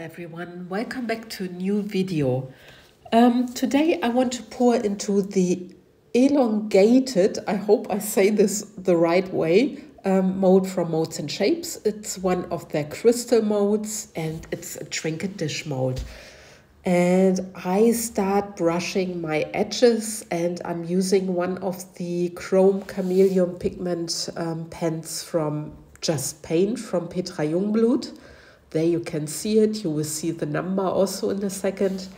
everyone, welcome back to a new video. Today I want to pour into the elongated, I hope I say this the right way, mold from Molds and Shapes. It's one of their crystal molds and it's a trinket dish mold. And I start brushing my edges and I'm using one of the chrome chameleon pigment pens from Just Paint from Petra Jungblut. There you can see it. You will see the number also in a second.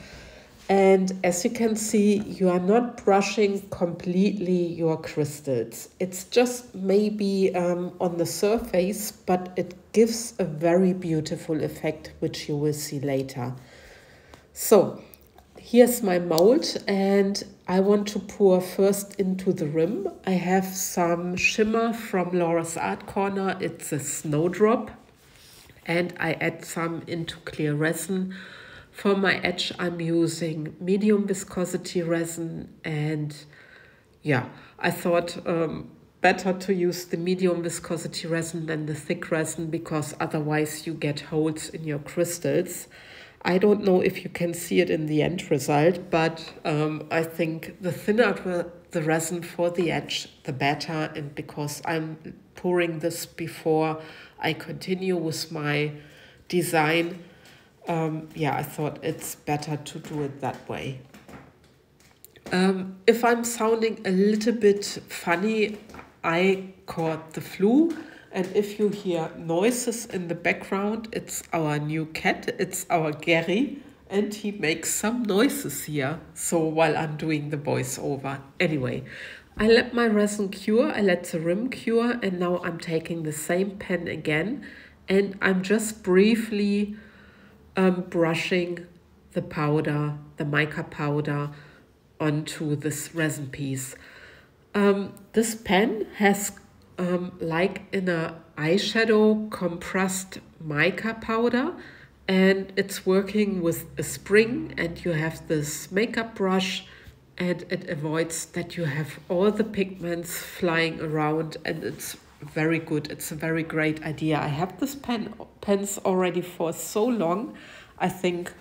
And as you can see, you are not brushing completely your crystals. It's just maybe on the surface, but it gives a very beautiful effect, which you will see later. So here's my mold and I want to pour first into the rim. I have some shimmer from Laura's Art Corner. It's a snowdrop. And I add some into clear resin. For my edge, I'm using medium viscosity resin. And yeah, I thought better to use the medium viscosity resin than the thick resin because otherwise you get holes in your crystals. I don't know if you can see it in the end result, but I think the thinner the resin for the edge, the better. And because I'm pouring this before I continue with my design, yeah, I thought it's better to do it that way. If I'm sounding a little bit funny, I caught the flu. And if you hear noises in the background, it's our new cat, it's our Gary, and he makes some noises here. So while I'm doing the voiceover. Anyway, I let my resin cure, I let the rim cure, and now I'm taking the same pen again, and I'm just briefly brushing the powder, the mica powder, onto this resin piece. This pen has like in a eyeshadow compressed mica powder, and it's working with a spring, and you have this makeup brush and it avoids that you have all the pigments flying around, and it's very good. It's a very great idea. I have this pens already for so long, I think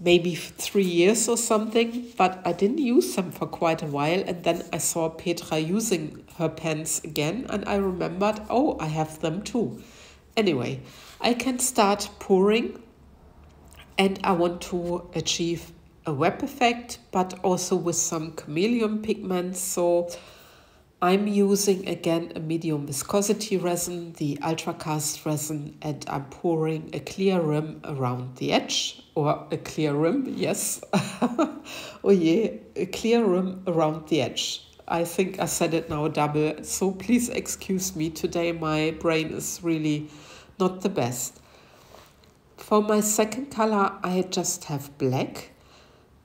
maybe 3 years or something, but I didn't use them for quite a while. And then I saw Petra using her pens again and I remembered, oh, I have them too. Anyway, I can start pouring and I want to achieve a web effect, but also with some chameleon pigments. So I'm using again a medium viscosity resin, the ultra cast resin, and I'm pouring a clear rim around the edge, or a clear rim, yes. Oh yeah, a clear rim around the edge. I think I said it now double, so please excuse me. Today my brain is really not the best. For my second color, I just have black,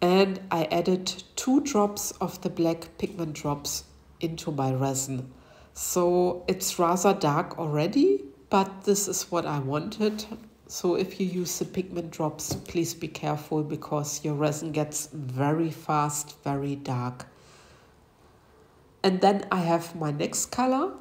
and I added 2 drops of the black pigment drops into my resin. So it's rather dark already, but this is what I wanted. So if you use the pigment drops, please be careful because your resin gets very fast, very dark. And then I have my next color,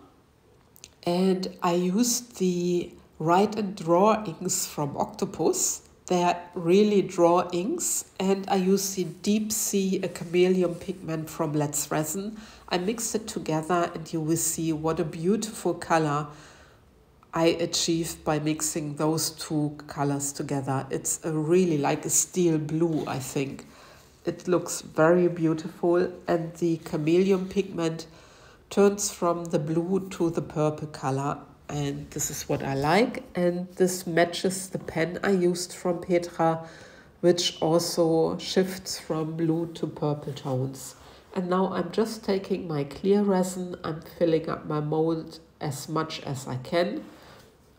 and I used the Write Draw Inks from Octopus. They're really draw inks, and I use the Deep Sea chameleon pigment from Let's Resin. I mixed it together and you will see what a beautiful color I achieved by mixing those 2 colors together. It's really like a steel blue, I think. It looks very beautiful, and the chameleon pigment turns from the blue to the purple color. And this is what I like, and this matches the pen I used from Petra, which also shifts from blue to purple tones. And now I'm just taking my clear resin, I'm filling up my mold as much as I can.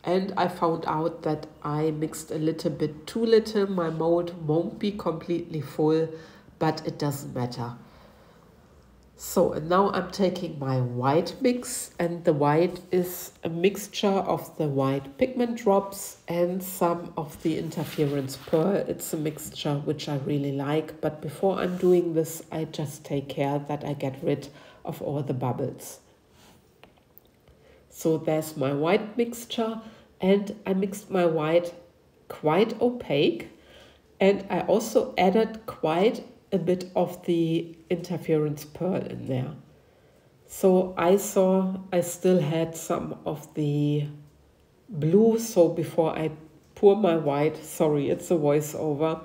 And I found out that I mixed a little bit too little. My mold won't be completely full, but it doesn't matter. So, and now I'm taking my white mix, and the white is a mixture of the white pigment drops and some of the interference pearl. It's a mixture which I really like, but before I'm doing this, I just take care that I get rid of all the bubbles. So there's my white mixture, and I mixed my white quite opaque, and I also added quite a bit of the interference pearl in there. So I saw I still had some of the blue, so before I pour my white, sorry, it's a voiceover,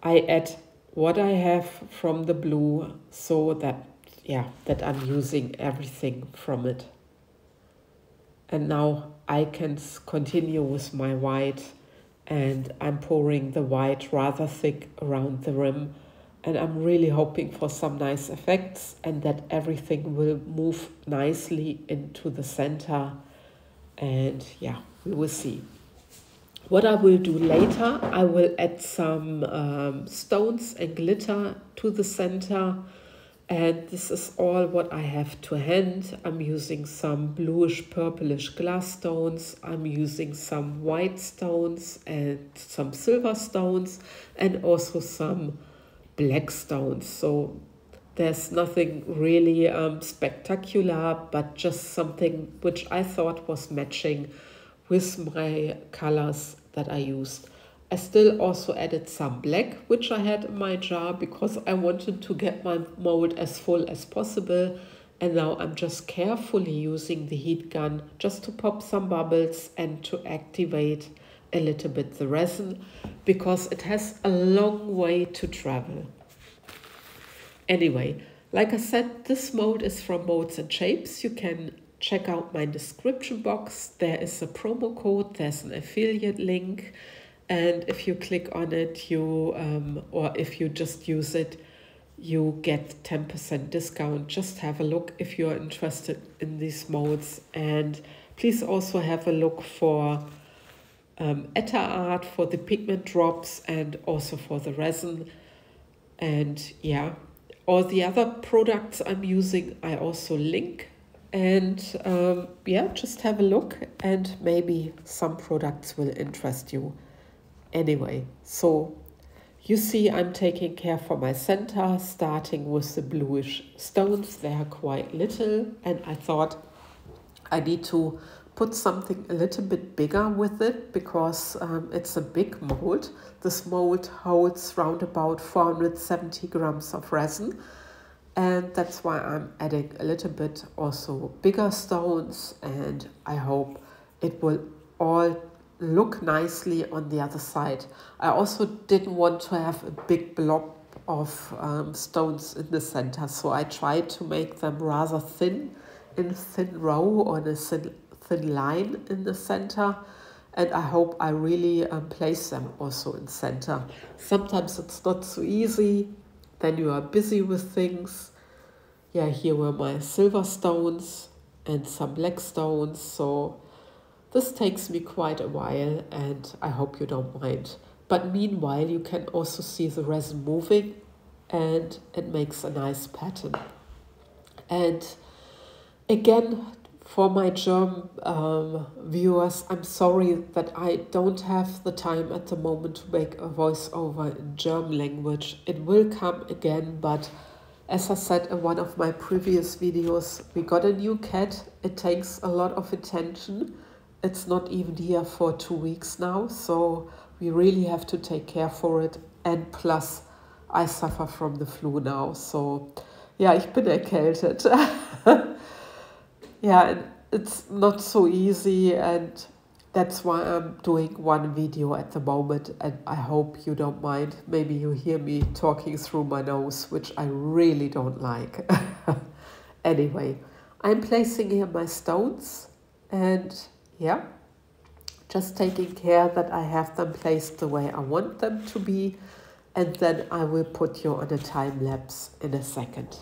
I add what I have from the blue, so that, yeah, that I'm using everything from it. And now I can continue with my white, and I'm pouring the white rather thick around the rim, and I'm really hoping for some nice effects and that everything will move nicely into the center. And yeah, we will see. What I will do later, I will add some stones and glitter to the center. And this is all what I have to hand. I'm using some bluish purplish glass stones. I'm using some white stones and some silver stones and also some black stones. So there's nothing really spectacular, but just something which I thought was matching with my colors that I used. I still also added some black, which I had in my jar because I wanted to get my mold as full as possible. And now I'm just carefully using the heat gun just to pop some bubbles and to activate a little bit the resin, because it has a long way to travel. Anyway, like I said, this mold is from MoldsandShapes. You can check out my description box. There is a promo code, there's an affiliate link, and if you click on it, you or if you just use it, you get 10% discount. Just have a look if you're interested in these molds, and please also have a look for ETA art, for the pigment drops, and also for the resin. And yeah, all the other products I'm using I also link. And yeah, just have a look, and maybe some products will interest you. Anyway, so you see I'm taking care for my center, starting with the bluish stones. They are quite little, and I thought I need to put something a little bit bigger with it, because it's a big mold. This mold holds round about 470 grams of resin. And that's why I'm adding a little bit also bigger stones, and I hope it will all look nicely on the other side. I also didn't want to have a big blob of stones in the center, so I tried to make them rather thin, in a thin row or in a thin line in the center. And I hope I really place them also in center. Sometimes it's not so easy. Then you are busy with things. Yeah, here were my silver stones and some black stones. So this takes me quite a while, and I hope you don't mind. But meanwhile, you can also see the resin moving, and it makes a nice pattern. And again, for my German viewers, I'm sorry that I don't have the time at the moment to make a voiceover in German language. It will come again, but as I said in one of my previous videos, we got a new cat. It takes a lot of attention. It's not even here for 2 weeks now, so we really have to take care for it. And plus, I suffer from the flu now, so ja, ich bin erkältet. Yeah, and it's not so easy, and that's why I'm doing one video at the moment, and I hope you don't mind. Maybe you hear me talking through my nose, which I really don't like. Anyway, I'm placing here my stones, and yeah, just taking care that I have them placed the way I want them to be, and then I will put you on a time lapse in a second.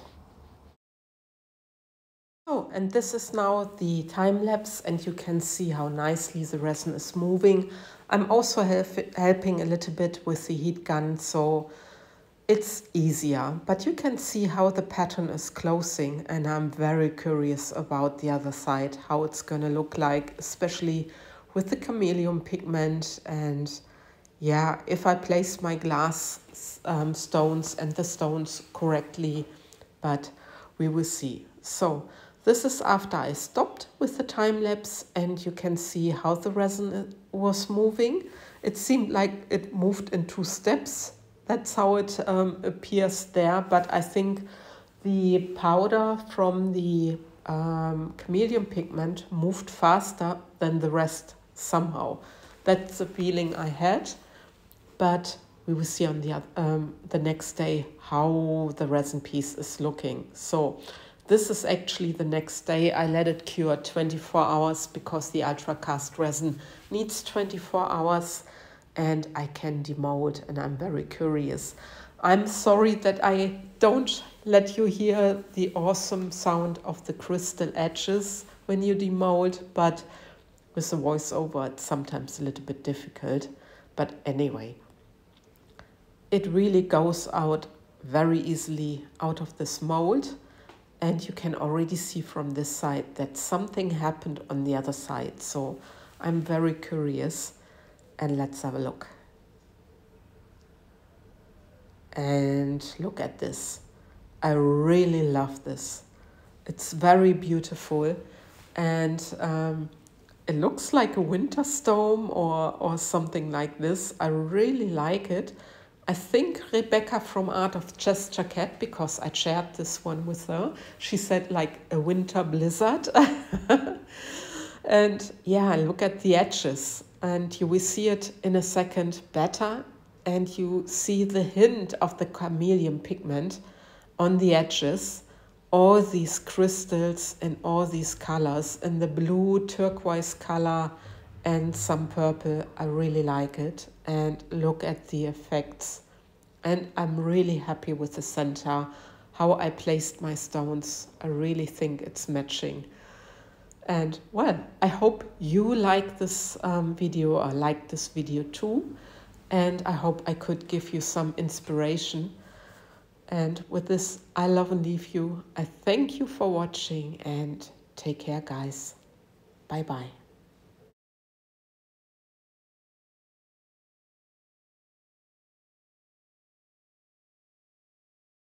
Oh, and this is now the time lapse, and you can see how nicely the resin is moving. I'm also helping a little bit with the heat gun, so it's easier. But you can see how the pattern is closing, and I'm very curious about the other side, how it's gonna look like, especially with the chameleon pigment. And yeah, if I place my glass stones and the stones correctly, but we will see. So This is after I stopped with the time lapse, and you can see how the resin was moving. It seemed like it moved in 2 steps. That's how it appears there, but I think the powder from the chameleon pigment moved faster than the rest somehow. That's the feeling I had, but we will see on the next day how the resin piece is looking. So this is actually the next day. I let it cure 24 hours because the ultra cast resin needs 24 hours and I can demold, and I'm very curious. I'm sorry that I don't let you hear the awesome sound of the crystal edges when you demold, but with the voiceover it's sometimes a little bit difficult. But anyway, it really goes out very easily out of this mold, and you can already see from this side that something happened on the other side. So I'm very curious, and let's have a look. And look at this. I really love this. It's very beautiful, and it looks like a winter storm or something like this. I really like it. I think Rebecca from Art of Gesture Cat, because I shared this one with her, she said like a winter blizzard. And yeah, look at the edges, and you will see it in a second better, and you see the hint of the chameleon pigment on the edges, all these crystals and all these colors in the blue, turquoise color and some purple. I really like it, and look at the effects. And I'm really happy with the center, how I placed my stones. I really think it's matching. And well, I hope you like this video or like this video too. And I hope I could give you some inspiration. And with this, I love and leave you. I thank you for watching, and take care, guys. Bye-bye.